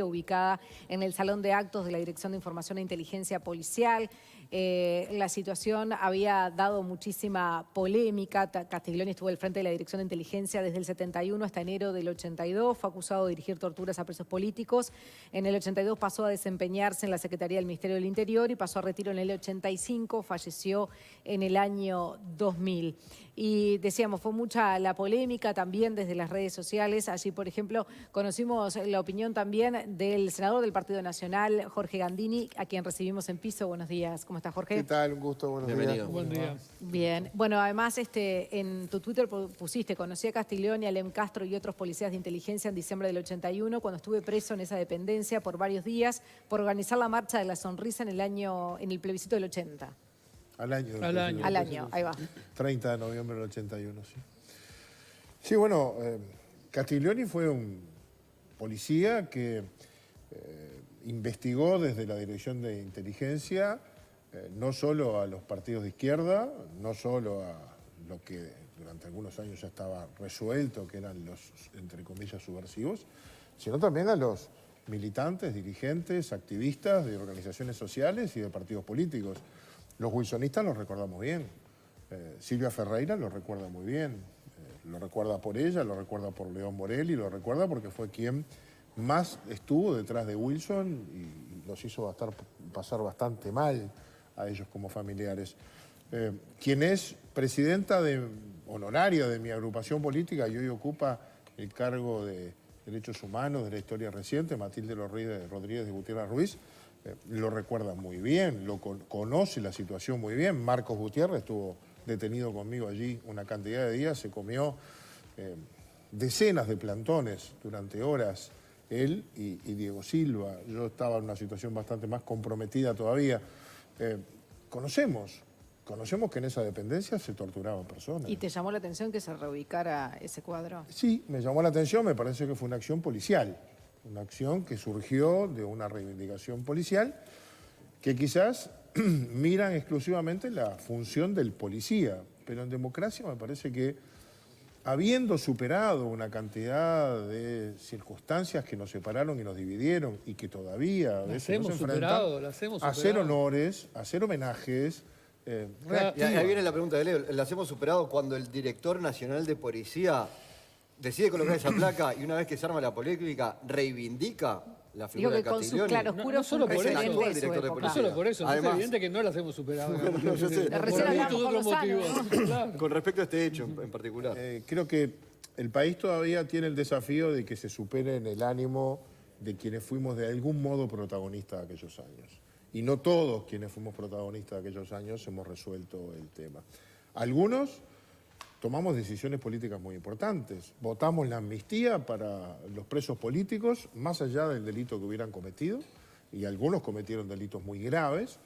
ubicada en el Salón de Actos de la Dirección de Información e Inteligencia Policial. La situación había dado muchísima polémica. Castiglioni estuvo al frente de la Dirección de Inteligencia desde el 71 hasta enero del 82. Fue acusado de dirigir torturas a presos políticos. En el 82 pasó a desempeñarse en la Secretaría del Ministerio del Interior y pasó a retiro en el 85. Falleció en el año 2000. Y decíamos, fue mucha la polémica también desde las redes sociales. Allí, por ejemplo, conocimos la opinión también del senador del Partido Nacional, Jorge Gandini, a quien recibimos en piso. Buenos días. ¿Cómo estás, Jorge? ¿Qué tal? Un gusto, buenos días. Buen día. Bien. Bueno, además en tu Twitter pusiste, conocí a Castiglioni, a Lem Castro y otros policías de inteligencia en diciembre del 81, cuando estuve preso en esa dependencia por varios días, por organizar la marcha de la sonrisa en el plebiscito del 80. Al año. Al año, ahí va. 30 de noviembre del 81, sí. Sí, bueno, Castiglioni fue un policía que investigó desde la Dirección de Inteligencia no solo a los partidos de izquierda, no solo a lo que durante algunos años ya estaba resuelto, que eran los, entre comillas, subversivos, sino también a los militantes, dirigentes, activistas de organizaciones sociales y de partidos políticos. Los wilsonistas los recordamos bien. Silvia Ferreira lo recuerda muy bien. Lo recuerda por ella, lo recuerda por León Morelli, lo recuerda porque fue quien más estuvo detrás de Wilson y los hizo pasar bastante mal a ellos como familiares. Quien es presidenta honoraria de mi agrupación política y hoy ocupa el cargo de Derechos Humanos de la historia reciente, Matilde Rodríguez de Gutiérrez Ruiz, lo recuerda muy bien, conoce la situación muy bien. Marcos Gutiérrez estuvo detenido conmigo allí una cantidad de días, se comió decenas de plantones durante horas, él y Diego Silva. Yo estaba en una situación bastante más comprometida todavía. Conocemos que en esa dependencia se torturaban personas. ¿Y te llamó la atención que se reubicara ese cuadro? Sí, me llamó la atención, me parece que fue una acción policial. Una acción que surgió de una reivindicación policial que quizás miran exclusivamente la función del policía. Pero en democracia me parece que habiendo superado una cantidad de circunstancias que nos separaron y nos dividieron y que todavía a veces nos enfrentan a hacer honores, a hacer homenajes. Y ahí viene la pregunta de Leo. ¿La hemos superado cuando el director nacional de policía decide colocar esa placa y una vez que se arma la polémica reivindica la figura de Castiglioni? Con sus claroscuros no solo por eso, no solo por eso, Además, es evidente que no las hemos superado. No, yo sé. Recién hablamos con Lozano. Claro. Con respecto a este hecho en particular. Creo que el país todavía tiene el desafío de que se supere en el ánimo de quienes fuimos de algún modo protagonistas de aquellos años. Y no todos quienes fuimos protagonistas de aquellos años hemos resuelto el tema. Algunos tomamos decisiones políticas muy importantes. Votamos la amnistía para los presos políticos, más allá del delito que hubieran cometido, y algunos cometieron delitos muy graves,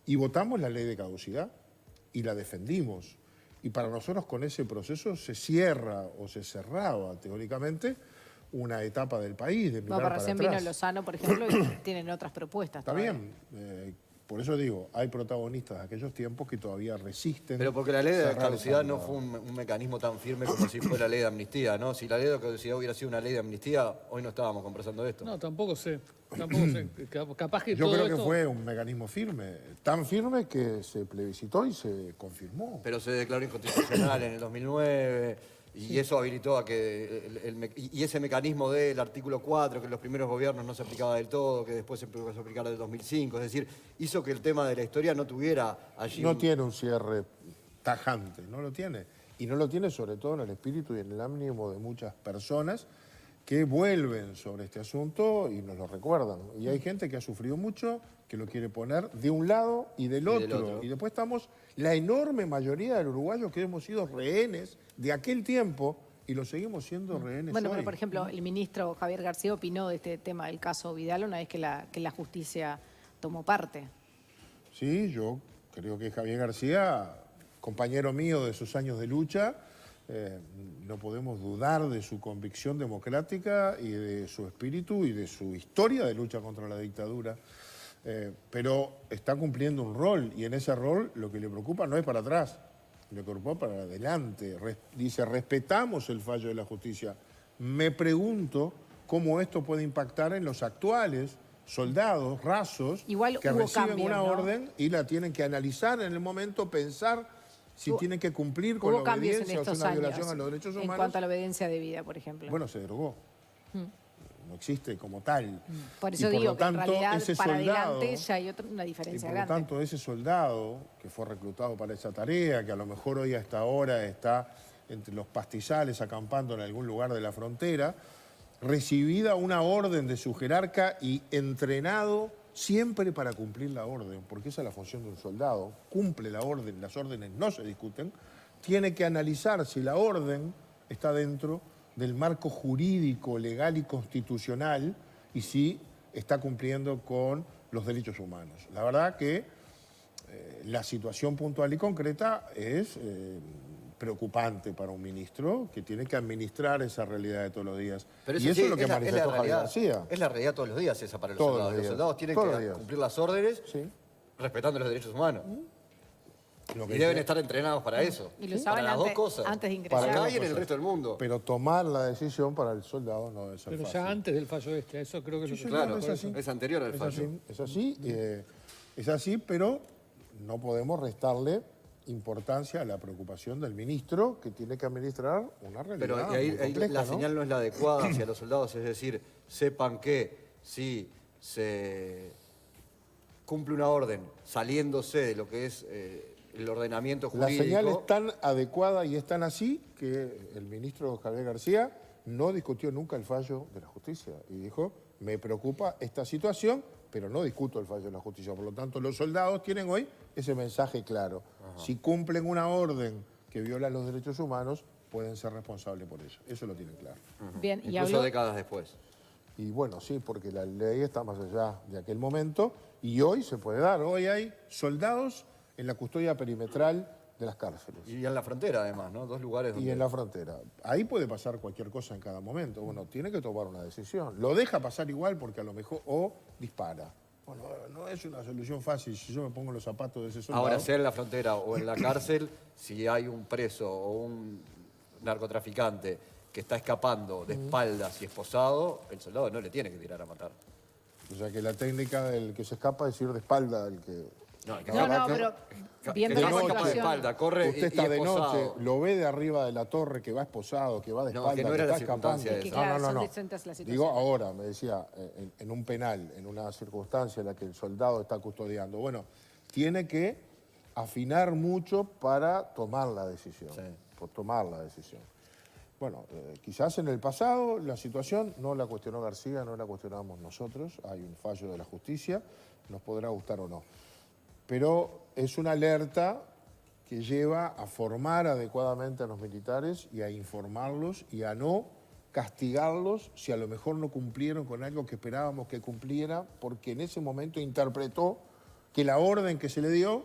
y votamos la ley de caducidad, y la defendimos. Y para nosotros con ese proceso se cierra o se cerraba teóricamente una etapa del país, de mirar para recién atrás. vino Lozano, por ejemplo, y tienen otras propuestas. Está todavía. bien. Por eso digo, hay protagonistas de aquellos tiempos que todavía resisten. Pero porque la ley de caducidad no fue un mecanismo tan firme como si fuera la ley de amnistía, ¿no? Si la ley de caducidad hubiera sido una ley de amnistía, hoy no estábamos conversando esto. No, tampoco sé. Capaz que Yo todo creo esto... que fue un mecanismo firme, tan firme que se plebiscitó y se confirmó. Pero se declaró inconstitucional en el 2009... Y eso habilitó a que y ese mecanismo del artículo 4, que en los primeros gobiernos no se aplicaba del todo, que después se empezó a aplicar del 2005, es decir, hizo que el tema de la historia no tuviera allí... No tiene un cierre tajante, no lo tiene. Y no lo tiene sobre todo en el espíritu y en el ánimo de muchas personas que vuelven sobre este asunto y nos lo recuerdan. Y hay gente que ha sufrido mucho, que lo quiere poner de un lado y del otro. Y después estamos la enorme mayoría de los uruguayos que hemos sido rehenes de aquel tiempo y lo seguimos siendo rehenes Bueno, hoy. pero por ejemplo, el ministro Javier García opinó de este tema del caso Vidal una vez que la justicia tomó parte. Sí, yo creo que Javier García, compañero mío de sus años de lucha, no podemos dudar de su convicción democrática y de su espíritu y de su historia de lucha contra la dictadura. Pero está cumpliendo un rol y en ese rol lo que le preocupa no es para atrás, le preocupa para adelante. Dice, respetamos el fallo de la justicia. Me pregunto cómo esto puede impactar en los actuales soldados rasos Igual que hubo reciben cambios, una ¿no? orden y la tienen que analizar en el momento, pensar si tienen que cumplir con la Hubo cambios en obediencia o es estos una años violación a los derechos en humanos. cuanto a la obediencia debida, por ejemplo. Bueno, se derogó. No existe como tal. Por Y eso por digo lo que en tanto, realidad ese para soldado, adelante ya hay una y diferencia por lo grande. tanto, ese soldado que fue reclutado para esa tarea, que a lo mejor hoy hasta ahora está entre los pastizales acampando en algún lugar de la frontera, recibida una orden de su jerarca y entrenado siempre para cumplir la orden, porque esa es la función de un soldado, cumple la orden, las órdenes no se discuten, tiene que analizar si la orden está dentro del marco jurídico, legal y constitucional y si está cumpliendo con los derechos humanos. La verdad que la situación puntual y concreta es preocupante para un ministro que tiene que administrar esa realidad de todos los días. Pero Y eso sí, es lo que manifestó Javier realidad, García. es la realidad todos los días esa para los Todos soldados. los Los días. soldados tienen Todos que los días. cumplir las órdenes Sí. respetando los derechos humanos. Lo Y que deben dice- estar entrenados para eso. Y lo para saben las dos antes- cosas. antes de ingresar. Para acá Para y en las el cosas. resto del mundo. Pero tomar la decisión para el soldado no es Pero fácil. ya antes del fallo este, eso creo que es lo que... Claro, es así. es anterior al Es fallo. así, es así, pero no podemos restarle importancia a la preocupación del ministro que tiene que administrar una realidad Pero muy ahí compleja, la ¿no? señal no es la adecuada hacia los soldados, es decir, sepan que si se cumple una orden saliéndose de lo que es el ordenamiento La jurídico... señal es tan adecuada y es tan así que el ministro Javier García no discutió nunca el fallo de la justicia y dijo, me preocupa esta situación, pero no discuto el fallo de la justicia. Por lo tanto, los soldados tienen hoy ese mensaje claro. Si cumplen una orden que viola los derechos humanos, pueden ser responsables por ello. Eso lo tienen claro. Bien, y Incluso habló, décadas después. Y bueno, sí, porque la ley está más allá de aquel momento y hoy se puede dar. Hoy hay soldados en la custodia perimetral de las cárceles Y en la frontera, además, ¿no? Dos lugares donde... y en la frontera. Ahí puede pasar cualquier cosa en cada momento. Bueno, tiene que tomar una decisión. Lo deja pasar igual porque a lo mejor o dispara. Bueno, no es una solución fácil. Si yo me pongo los zapatos de ese soldado... Ahora, sea en la frontera o en la cárcel, si hay un preso o un narcotraficante que está escapando de espaldas y esposado, el soldado no le tiene que tirar a matar. O sea que la técnica del que se escapa es ir de espalda al que... No, el que no, escapa- no, pero viendo que la no escapa de situación... espalda, corre Usted y está de esposado. noche, lo ve de arriba de la torre que va esposado, que va de No, espalda, que no que era la está escapando. circunstancia Es que, esa. claro, son distintas las Digo situaciones. ahora, me decía, en un penal, en una circunstancia en la que el soldado está custodiando. Bueno, tiene que afinar mucho para tomar la decisión. Sí. Por tomar la decisión. Bueno, quizás en el pasado la situación no la cuestionó García, no la cuestionamos nosotros. Hay un fallo de la justicia, nos podrá gustar o no. Pero es una alerta que lleva a formar adecuadamente a los militares y a informarlos y a no castigarlos si a lo mejor no cumplieron con algo que esperábamos que cumpliera, porque en ese momento interpretó que la orden que se le dio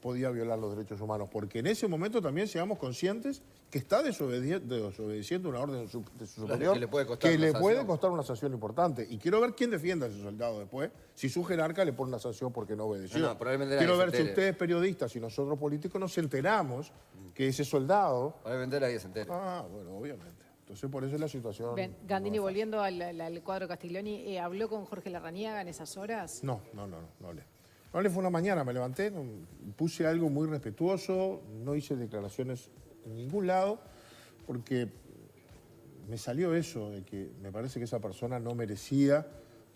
podía violar los derechos humanos, porque en ese momento también seamos conscientes que está desobedeciendo una orden de su superior que le puede costar una sanción. costar una sanción importante. Y quiero ver quién defiende a ese soldado después, si su jerarca le pone una sanción porque no obedeció. No, probablemente Quiero nadie ver se si entere. ustedes periodistas y nosotros políticos nos enteramos que ese soldado... Obviamente nadie se entera. Ah, bueno, obviamente. Entonces por eso es la situación... Bien, Gandini, volviendo al cuadro Castiglioni, ¿habló con Jorge Larrañaga en esas horas? No hablé. No hablé, fue una mañana, me levanté, puse algo muy respetuoso, no hice declaraciones en ningún lado, porque me salió eso, de que me parece que esa persona no merecía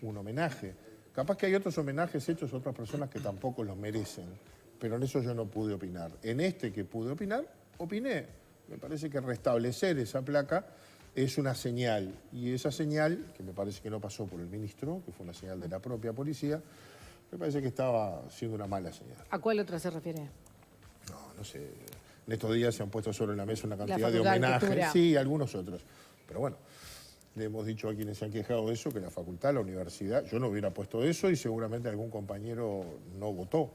un homenaje. Capaz que hay otros homenajes hechos a otras personas que tampoco los merecen, pero en eso yo no pude opinar. En este que pude opinar, opiné. Me parece que restablecer esa placa es una señal, y esa señal, que me parece que no pasó por el ministro, que fue una señal de la propia policía, me parece que estaba siendo una mala señal. ¿A cuál otra se refiere? No sé. En estos días se han puesto sobre la mesa una cantidad de Facultad de homenajes. Cultura. Sí, algunos otros. Pero bueno, le hemos dicho a quienes se han quejado de eso que la facultad, la universidad, yo no hubiera puesto eso y seguramente algún compañero no votó.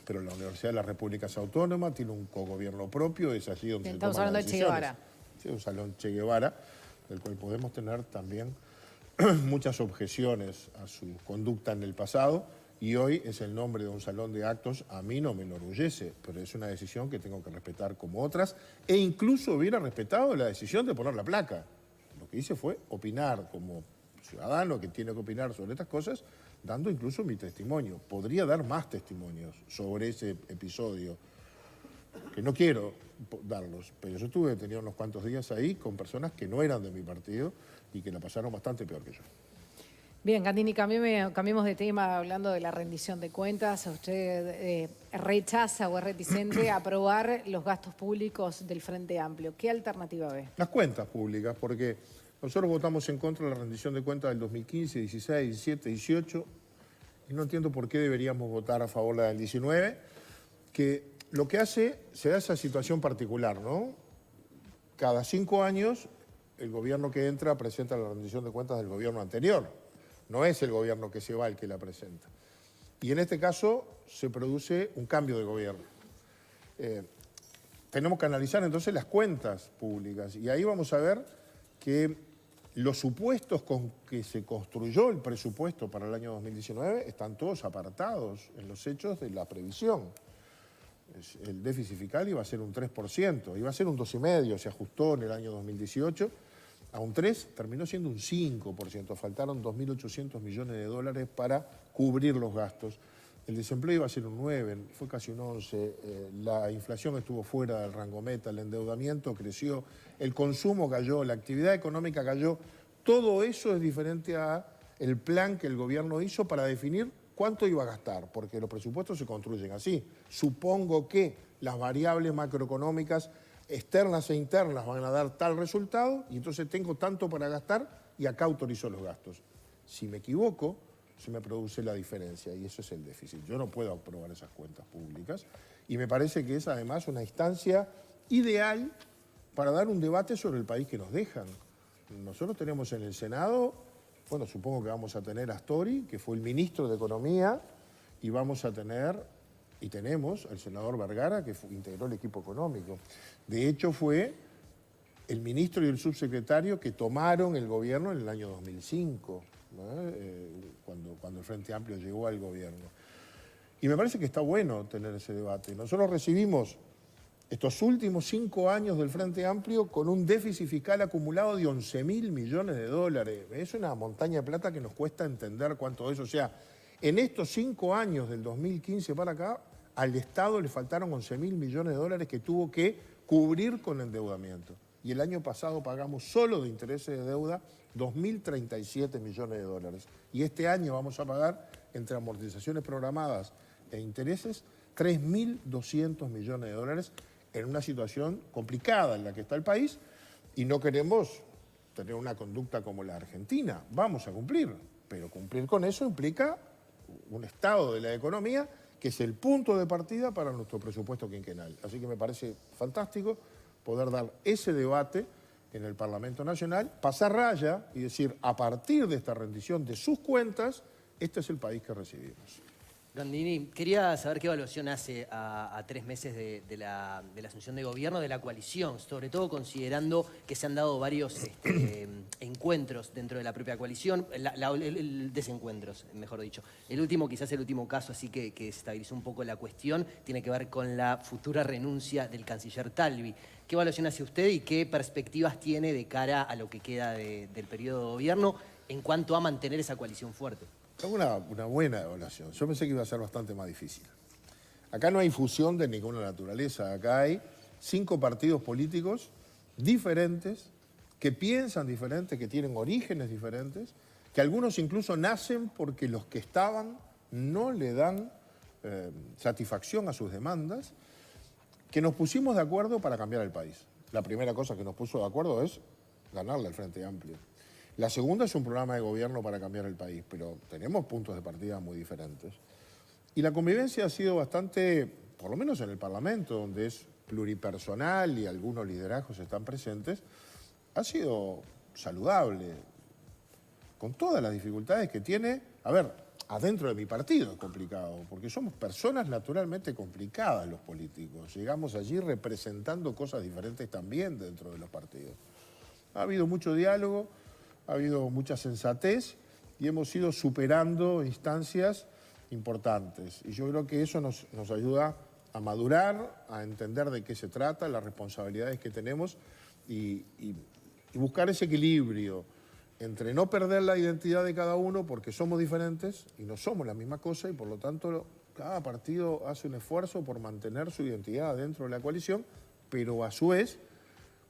Pero la Universidad de la República es autónoma, tiene un cogobierno propio, es allí donde Bien, se estamos toman hablando las de Che decisiones. Guevara. Sí, un salón Che Guevara, del cual podemos tener también muchas objeciones a su conducta en el pasado, y hoy es el nombre de un salón de actos. A mí no me enorgullece, pero es una decisión que tengo que respetar como otras, e incluso hubiera respetado la decisión de poner la placa. Lo Lo que hice fue opinar como ciudadano que tiene que opinar sobre estas cosas, dando incluso mi testimonio. Podría dar más testimonios sobre ese episodio, que no quiero darlos, pero yo tenía unos cuantos días ahí con personas que no eran de mi partido y que la pasaron bastante peor que yo. Bien, Gandini, cambiemos de tema hablando de la rendición de cuentas. ¿Usted rechaza o es reticente a aprobar los gastos públicos del Frente Amplio? ¿Qué alternativa ve? Las cuentas públicas, porque nosotros votamos en contra de la rendición de cuentas del 2015, 16, 17, 18, y no entiendo por qué deberíamos votar a favor de la del 19, que lo que hace, se da esa situación particular, ¿no? Cada 5 años el gobierno que entra presenta la rendición de cuentas del gobierno anterior. No es el gobierno que se va el que la presenta. Y en este caso se produce un cambio de gobierno. Tenemos que analizar entonces las cuentas públicas y ahí vamos a ver que los supuestos con que se construyó el presupuesto para el año 2019 están todos apartados en los hechos de la previsión. El déficit fiscal iba a ser un 3%, iba a ser un 2,5%, se ajustó en el año 2018. A un 3, terminó siendo un 5%, faltaron 2.800 millones de dólares para cubrir los gastos. El desempleo iba a ser un 9, fue casi un 11, la inflación estuvo fuera del rango meta, el endeudamiento creció, el consumo cayó, la actividad económica cayó. Todo eso es diferente al plan que el gobierno hizo para definir cuánto iba a gastar, porque los presupuestos se construyen así. Supongo que las variables macroeconómicas externas e internas van a dar tal resultado y entonces tengo tanto para gastar y acá autorizo los gastos. Si me equivoco, se me produce la diferencia y eso es el déficit. Yo no puedo aprobar esas cuentas públicas y me parece que es además una instancia ideal para dar un debate sobre el país que nos dejan. Nosotros tenemos en el Senado, bueno, supongo que vamos a tener a Astori, que fue el ministro de Economía, y vamos a tener... Y tenemos al senador Vergara, que integró el equipo económico. De hecho, fue el ministro y el subsecretario que tomaron el gobierno en el año 2005, ¿no? Cuando el Frente Amplio llegó al gobierno. Y me parece que está bueno tener ese debate. Nosotros recibimos estos últimos 5 años del Frente Amplio con un déficit fiscal acumulado de 11.000 millones de dólares. Es una montaña de plata que nos cuesta entender cuánto es. O sea, en estos 5 años, del 2015 para acá, al Estado le faltaron 11.000 millones de dólares que tuvo que cubrir con endeudamiento. Y el año pasado pagamos solo de intereses de deuda 2.037 millones de dólares. Y este año vamos a pagar, entre amortizaciones programadas e intereses, 3.200 millones de dólares en una situación complicada en la que está el país y no queremos tener una conducta como la Argentina. Vamos a cumplir, pero cumplir con eso implica un estado de la economía que es el punto de partida para nuestro presupuesto quinquenal. Así que me parece fantástico poder dar ese debate en el Parlamento Nacional, pasar raya y decir, a partir de esta rendición de sus cuentas, este es el país que recibimos. Gandini, quería saber qué evaluación hace a 3 meses de la asunción de gobierno de la coalición, sobre todo considerando que se han dado varios encuentros dentro de la propia coalición, desencuentros, mejor dicho. El último, quizás el último caso, así que estabilizó un poco la cuestión, tiene que ver con la futura renuncia del canciller Talvi. ¿Qué evaluación hace usted y qué perspectivas tiene de cara a lo que queda del periodo de gobierno en cuanto a mantener esa coalición fuerte? Hago una buena evaluación. Yo pensé que iba a ser bastante más difícil. Acá no hay fusión de ninguna naturaleza. Acá hay 5 partidos políticos diferentes, que piensan diferente, que tienen orígenes diferentes, que algunos incluso nacen porque los que estaban no le dan satisfacción a sus demandas, que nos pusimos de acuerdo para cambiar el país. La primera cosa que nos puso de acuerdo es ganarle al Frente Amplio. La segunda es un programa de gobierno para cambiar el país, pero tenemos puntos de partida muy diferentes. Y la convivencia ha sido bastante, por lo menos en el Parlamento, donde es pluripersonal y algunos liderazgos están presentes, ha sido saludable, con todas las dificultades que tiene. A ver, adentro de mi partido es complicado, porque somos personas naturalmente complicadas los políticos. Llegamos allí representando cosas diferentes también dentro de los partidos. Ha habido mucho diálogo, ha habido mucha sensatez y hemos ido superando instancias importantes. Y yo creo que eso nos ayuda a madurar, a entender de qué se trata, las responsabilidades que tenemos y y buscar ese equilibrio entre no perder la identidad de cada uno porque somos diferentes y no somos la misma cosa y por lo tanto cada partido hace un esfuerzo por mantener su identidad dentro de la coalición, pero a su vez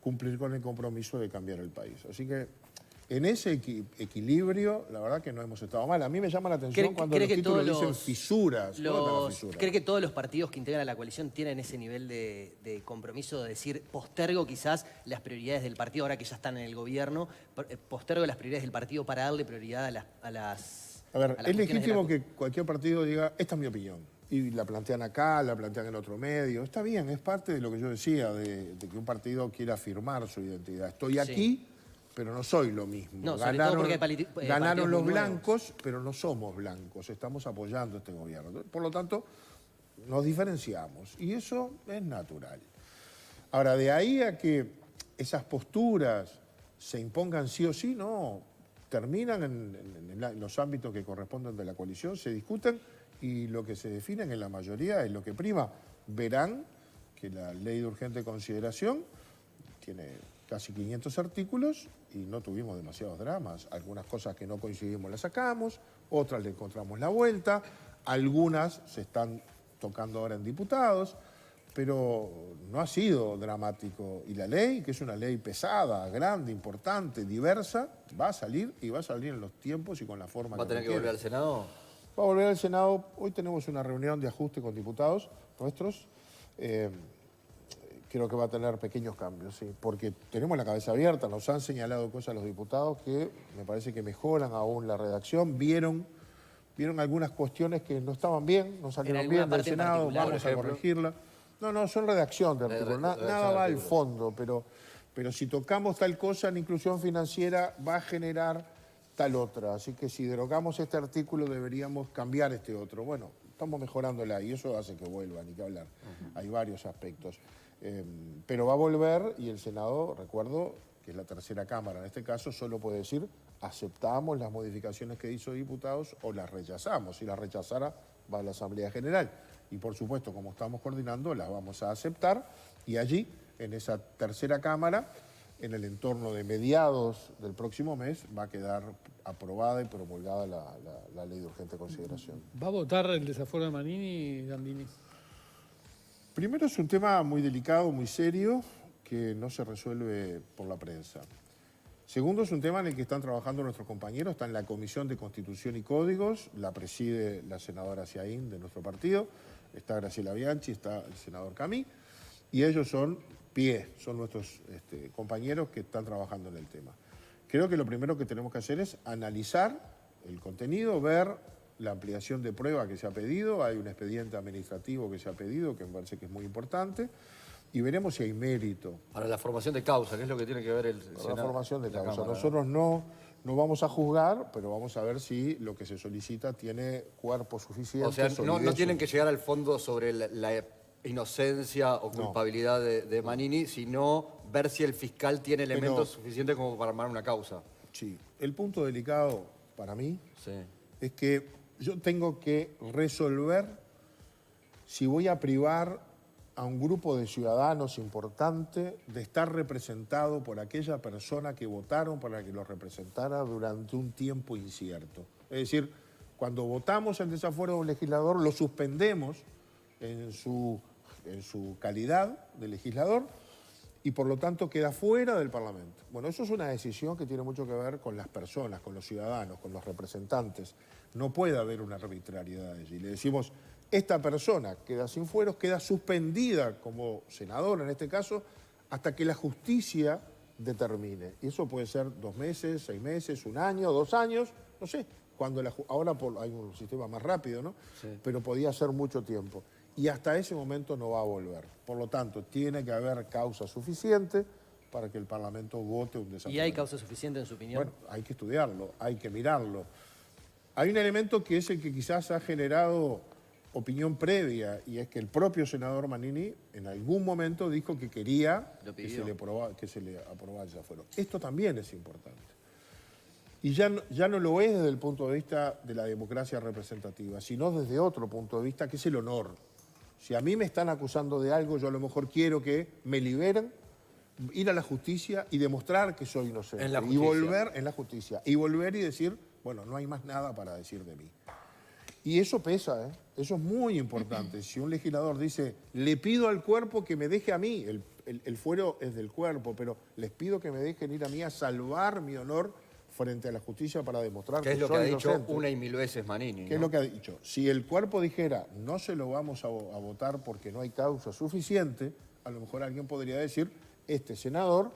cumplir con el compromiso de cambiar el país. Así que en ese equilibrio, la verdad que no hemos estado mal. A mí me llama la atención cuando los títulos dicen fisuras. ¿Cree que todos los partidos que integran la coalición tienen ese nivel de compromiso de decir, postergo quizás las prioridades del partido, ahora que ya están en el gobierno, postergo las prioridades del partido para darle prioridad a las A ver, es legítimo que que cualquier partido diga, esta es mi opinión. Y la plantean acá, la plantean en otro medio. Está bien, es parte de lo que yo decía, de que un partido quiera afirmar su identidad. Estoy aquí, pero no soy lo mismo. No, sobre todo porque hay ganaron los muy blancos, pero no somos blancos. Estamos apoyando este gobierno. Por lo tanto, nos diferenciamos. Y eso es natural. Ahora, de ahí a que esas posturas se impongan sí o sí, no. Terminan en los ámbitos que corresponden de la coalición, se discuten y lo que se definen en la mayoría es lo que prima. Verán que la ley de urgente consideración tiene casi 500 artículos y no tuvimos demasiados dramas. Algunas cosas que no coincidimos las sacamos, otras le encontramos la vuelta, algunas se están tocando ahora en diputados, pero no ha sido dramático. Y la ley, que es una ley pesada, grande, importante, diversa, va a salir y va a salir en los tiempos y con la forma ¿Va a tener que volver al Senado? Va a volver al Senado. Hoy tenemos una reunión de ajuste con diputados nuestros. Creo que va a tener pequeños cambios, sí, porque tenemos la cabeza abierta, nos han señalado cosas los diputados que me parece que mejoran aún la redacción. Vieron algunas cuestiones que no estaban bien, no salieron bien del Senado, vamos a corregirla. No, son redacción de artículos, nada va al fondo, pero si tocamos tal cosa en inclusión financiera va a generar tal otra. Así que si derogamos este artículo deberíamos cambiar este otro. Bueno, estamos mejorándola y eso hace que vuelva, ni que hablar. Hay varios aspectos. Pero va a volver y el Senado, recuerdo, que es la tercera Cámara en este caso, solo puede decir aceptamos las modificaciones que hizo diputados o las rechazamos. Si las rechazara va a la Asamblea General. Y por supuesto, como estamos coordinando, las vamos a aceptar y allí, en esa tercera Cámara, en el entorno de mediados del próximo mes, va a quedar aprobada y promulgada la ley de urgente consideración. ¿Va a votar el desafuero de Manini, Gandini? Primero es un tema muy delicado, muy serio, que no se resuelve por la prensa. Segundo, es un tema en el que están trabajando nuestros compañeros, está en la Comisión de Constitución y Códigos, la preside la senadora Ciaín de nuestro partido, está Graciela Bianchi, está el senador Camí, y ellos son nuestros compañeros que están trabajando en el tema. Creo que lo primero que tenemos que hacer es analizar el contenido, ver la ampliación de prueba que se ha pedido, hay un expediente administrativo que se ha pedido, que me parece que es muy importante, y veremos si hay mérito. Para la formación de causa, ¿qué es lo que tiene que ver el Senado? La formación de causa. Cámara. Nosotros no vamos a juzgar, pero vamos a ver si lo que se solicita tiene cuerpo suficiente. O sea, no solidez tienen que llegar al fondo sobre la inocencia o culpabilidad de Manini, sino ver si el fiscal tiene elementos suficientes como para armar una causa. Sí. El punto delicado para mí Sí. es que yo tengo que resolver si voy a privar a un grupo de ciudadanos importante de estar representado por aquella persona que votaron para que los representara durante un tiempo incierto. Es decir, cuando votamos el desafuero de un legislador, lo suspendemos en su calidad de legislador y por lo tanto queda fuera del Parlamento. Bueno, eso es una decisión que tiene mucho que ver con las personas, con los ciudadanos, con los representantes. No puede haber una arbitrariedad allí. Le decimos, esta persona queda sin fueros, queda suspendida como senador en este caso, hasta que la justicia determine. Y eso puede ser 2 meses, 6 meses, 1 año, 2 años, no sé. Ahora hay un sistema más rápido, ¿no? Sí. Pero podía ser mucho tiempo. Y hasta ese momento no va a volver. Por lo tanto, tiene que haber causa suficiente para que el Parlamento vote un desafuero. ¿Y hay causa suficiente en su opinión? Bueno, hay que estudiarlo, hay que mirarlo. Hay un elemento que es el que quizás ha generado opinión previa, y es que el propio senador Manini en algún momento dijo que quería que se le aprobara el desafuero. Esto también es importante. Y ya no lo es desde el punto de vista de la democracia representativa, sino desde otro punto de vista, que es el honor. Si a mí me están acusando de algo, yo a lo mejor quiero que me liberen ir a la justicia y demostrar que soy inocente. En la Y justicia. volver en la justicia. Y volver y decir, bueno, no hay más nada para decir de mí. Y eso pesa, ¿eh? Eso es muy importante. Si un legislador dice, le pido al cuerpo que me deje a mí, el fuero es del cuerpo, pero les pido que me dejen ir a mí a salvar mi honor frente a la justicia para demostrar Que que es lo que ha soy dicho inocente. una y mil veces Manini. ¿Qué es ¿no? lo que ha dicho? Si el cuerpo dijera, no se lo vamos a votar porque no hay causa suficiente, a lo mejor alguien podría decir, este senador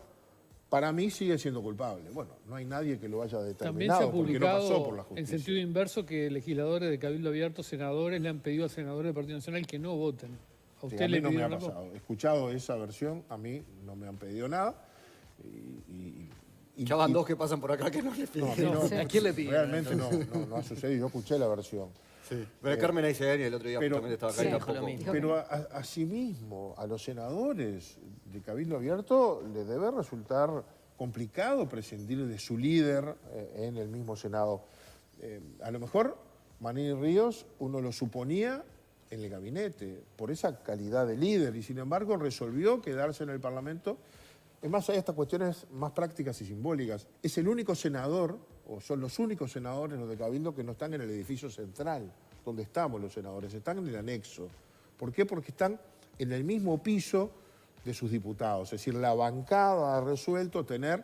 para mí sigue siendo culpable. Bueno, no hay nadie que lo haya También se determinado ha porque no pasó por la publicado en justicia. sentido inverso que legisladores de Cabildo Abierto, senadores, le han pedido a senadores del Partido Nacional que no voten. ¿A Sí, usted a mí le no me ha pidieron algo? pasado. He escuchado esa versión, a mí no me han pedido nada. Ya van dos que pasan por acá que no le piden. No, a mí no, Sí. ¿A quién le piden? Realmente no ha sucedido. Yo escuché la versión. Pero Carmen Aiseani el otro día pero- justamente estaba acá Sí, y dijo tampoco. lo mismo. Pero asimismo, a los senadores de Cabildo Abierto les debe resultar complicado prescindir de su líder en el mismo Senado. A lo mejor Manini Ríos uno lo suponía en el gabinete por esa calidad de líder y sin embargo resolvió quedarse en el Parlamento. Es más, hay estas cuestiones más prácticas y simbólicas. Es el único senador, o son los únicos senadores los de Cabildo que no están en el edificio central, donde estamos los senadores, están en el anexo. ¿Por qué? Porque están en el mismo piso de sus diputados. Es decir, la bancada ha resuelto tener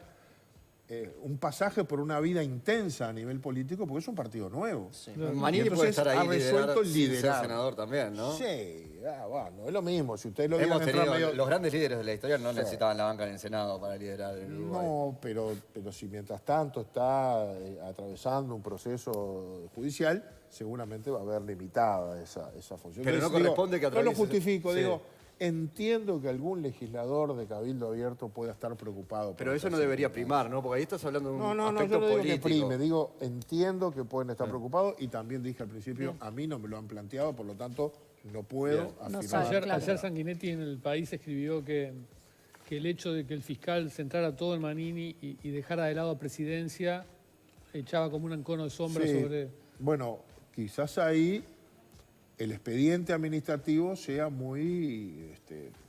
un pasaje por una vida intensa a nivel político, porque es un partido nuevo. Manini Y puede entonces estar ahí ha resuelto sin ser liderar. senador también, ¿no? Sí, bueno, es lo mismo. Si ustedes lo Hemos vieran entrar tenido, medio... los grandes líderes de la historia no necesitaban la banca en el Senado para liderar el Uruguay. No, pero si mientras tanto está atravesando un proceso judicial, seguramente va a haber limitada esa función. Pero no Entonces, corresponde que No lo atraviese- justifico, Sí. digo, entiendo que algún legislador de Cabildo Abierto pueda estar preocupado. por Pero eso esta no debería circunstancia. primar, ¿no? Porque ahí estás hablando de un No, yo aspecto no digo que político. prime, digo, entiendo que pueden estar preocupados y también dije al principio, a mí no me lo han planteado, por lo tanto no puedo Bien. No afirmar. sabe, Ayer, claro. ayer Sanguinetti en El País escribió que el hecho de que el fiscal centrara todo en Manini y dejara de lado a Presidencia echaba como un cono de sombra Sí. sobre... Bueno, quizás ahí el expediente administrativo sea muy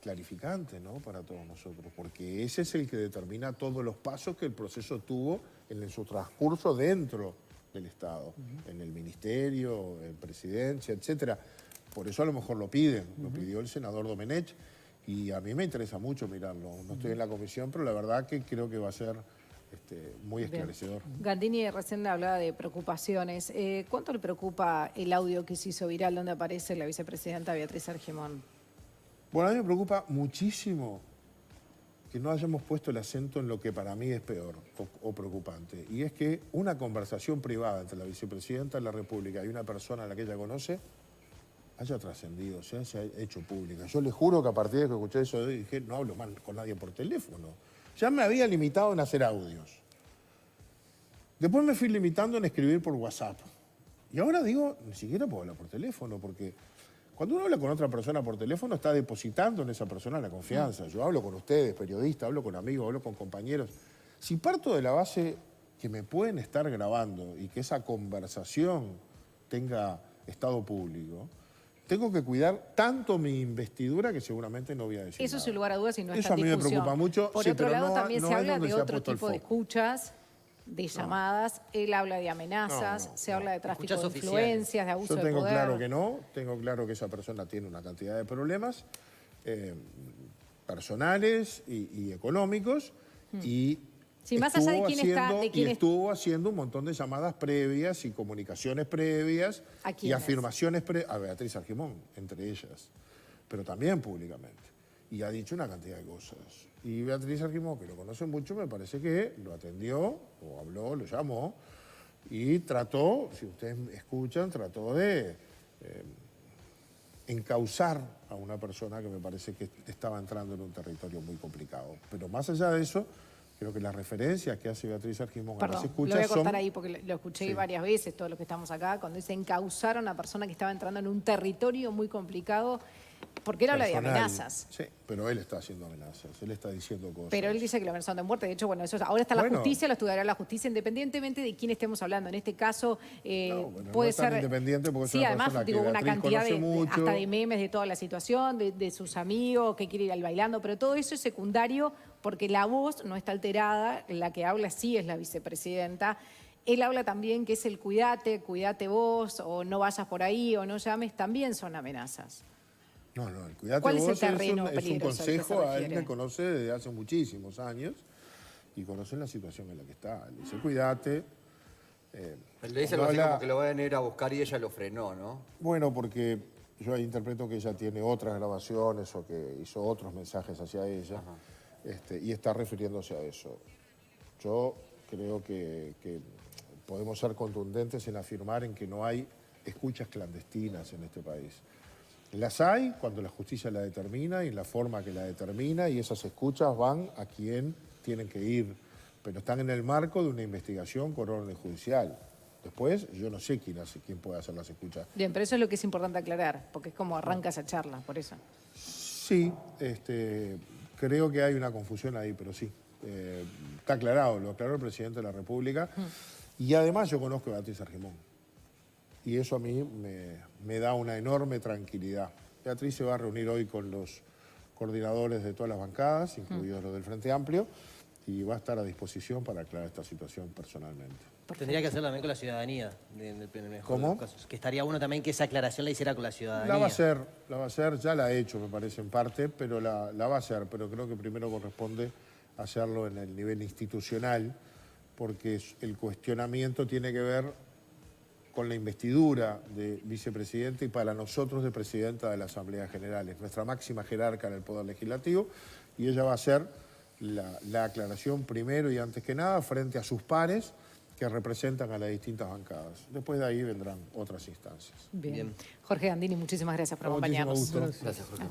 clarificante, ¿no? Para todos nosotros, porque ese es el que determina todos los pasos que el proceso tuvo en su transcurso dentro del Estado, en el ministerio, en presidencia, etcétera. Por eso a lo mejor lo piden, lo pidió el senador Domenech, y a mí me interesa mucho mirarlo. No estoy en la comisión, pero la verdad que creo que va a ser muy Bien. esclarecedor. Gandini recién hablaba de preocupaciones. ¿Cuánto le preocupa el audio que se hizo viral donde aparece la vicepresidenta Beatriz Argimón? Bueno, a mí me preocupa muchísimo que no hayamos puesto el acento en lo que para mí es peor o preocupante. Y es que una conversación privada entre la vicepresidenta de la República y una persona a la que ella conoce haya trascendido, se haya hecho pública. Yo les juro que a partir de que escuché eso dije, no hablo más con nadie por teléfono. Ya me había limitado en hacer audios. Después me fui limitando en escribir por WhatsApp. Y ahora digo, ni siquiera puedo hablar por teléfono, porque cuando uno habla con otra persona por teléfono está depositando en esa persona la confianza. Yo hablo con ustedes, periodistas, hablo con amigos, hablo con compañeros. Si parto de la base que me pueden estar grabando y que esa conversación tenga estado público, tengo que cuidar tanto mi investidura que seguramente no voy a decir Eso nada. sin lugar a dudas y no Eso está a en mí me discusión. preocupa mucho, Por sí, otro pero lado, no- también no se es habla donde de se ha otro puesto el tipo de foco. escuchas, de llamadas. Él habla de amenazas, No, se habla de tráfico Escuchas de oficiales. influencias, de abuso Yo de tengo poder. claro que no, tengo claro que esa persona tiene una cantidad de problemas personales y económicos y Sí, más allá de estuvo quién está- haciendo- de quién y es- estuvo haciendo un montón de llamadas previas y comunicaciones previas ¿A y quiénes? afirmaciones a Beatriz Argimón, entre ellas, pero también públicamente. Y ha dicho una cantidad de cosas. Y Beatriz Argimón, que lo conoce mucho, me parece que lo atendió, o habló, lo llamó, y trató, si ustedes escuchan, trató de encauzar a una persona que me parece que estaba entrando en un territorio muy complicado. Pero más allá de eso, creo que las referencias que hace Beatriz Argimón a las Perdón, lo escuchas voy a cortar son... ahí porque lo escuché Sí. varias veces, todos los que estamos acá, cuando dice encauzar a una persona que estaba entrando en un territorio muy complicado, porque él habla de personal. amenazas. Sí, pero él está haciendo amenazas, él está diciendo cosas. Pero él dice que lo amenazaron de muerte. De hecho, bueno, eso ahora está la Bueno. justicia, lo estudiará la justicia, independientemente de quién estemos hablando. En este caso, No, bueno, puede no es tan ser. independiente porque es sí, una además, persona que digo, una Beatriz cantidad conoce mucho. hasta de memes de toda la situación, de sus amigos que quiere ir al bailando, pero todo eso es secundario porque la voz no está alterada, la que habla sí es la vicepresidenta. Él habla también que es el cuídate vos, o no vayas por ahí, o no llames, también son amenazas. No, el cuídate ¿Cuál es el vos terreno es un peligroso al que se consejo a él refiere? que conoce desde hace muchísimos años y conoce la situación en la que está. Le dice, cuídate. Él le dice algo así como que lo va a venir a buscar y ella lo frenó, ¿no? Bueno, porque yo ahí interpreto que ella tiene otras grabaciones o que hizo otros mensajes hacia ella y está refiriéndose a eso. Yo creo que podemos ser contundentes en afirmar en que no hay escuchas clandestinas en este país. Las hay cuando la justicia la determina y en la forma que la determina, y esas escuchas van a quien tienen que ir, pero están en el marco de una investigación con orden judicial. Después, yo no sé quién puede hacer las escuchas. Bien, pero eso es lo que es importante aclarar, porque es como arranca esa charla, por eso. Sí, creo que hay una confusión ahí, pero sí. Está aclarado, lo aclaró el presidente de la República. Y además yo conozco a Beatriz Argimón. Y eso a mí me da una enorme tranquilidad. Beatriz se va a reunir hoy con los coordinadores de todas las bancadas, incluidos los del Frente Amplio, y va a estar a disposición para aclarar esta situación personalmente. Tendría que hacerlo también con la ciudadanía, en el mejor ¿Cómo? de los casos. Que estaría bueno también que esa aclaración la hiciera con la ciudadanía. La va a hacer, ya la ha hecho, me parece, en parte, pero la va a hacer. Pero creo que primero corresponde hacerlo en el nivel institucional, porque el cuestionamiento tiene que ver con la investidura de vicepresidente y para nosotros de presidenta de la Asamblea General. Es nuestra máxima jerarca en el Poder Legislativo y ella va a hacer la aclaración primero y antes que nada frente a sus pares que representan a las distintas bancadas. Después de ahí vendrán otras instancias. Bien. Bien. Jorge Gandini, muchísimas gracias por Con muchísimo acompañarnos. gusto. Gracias, Jorge.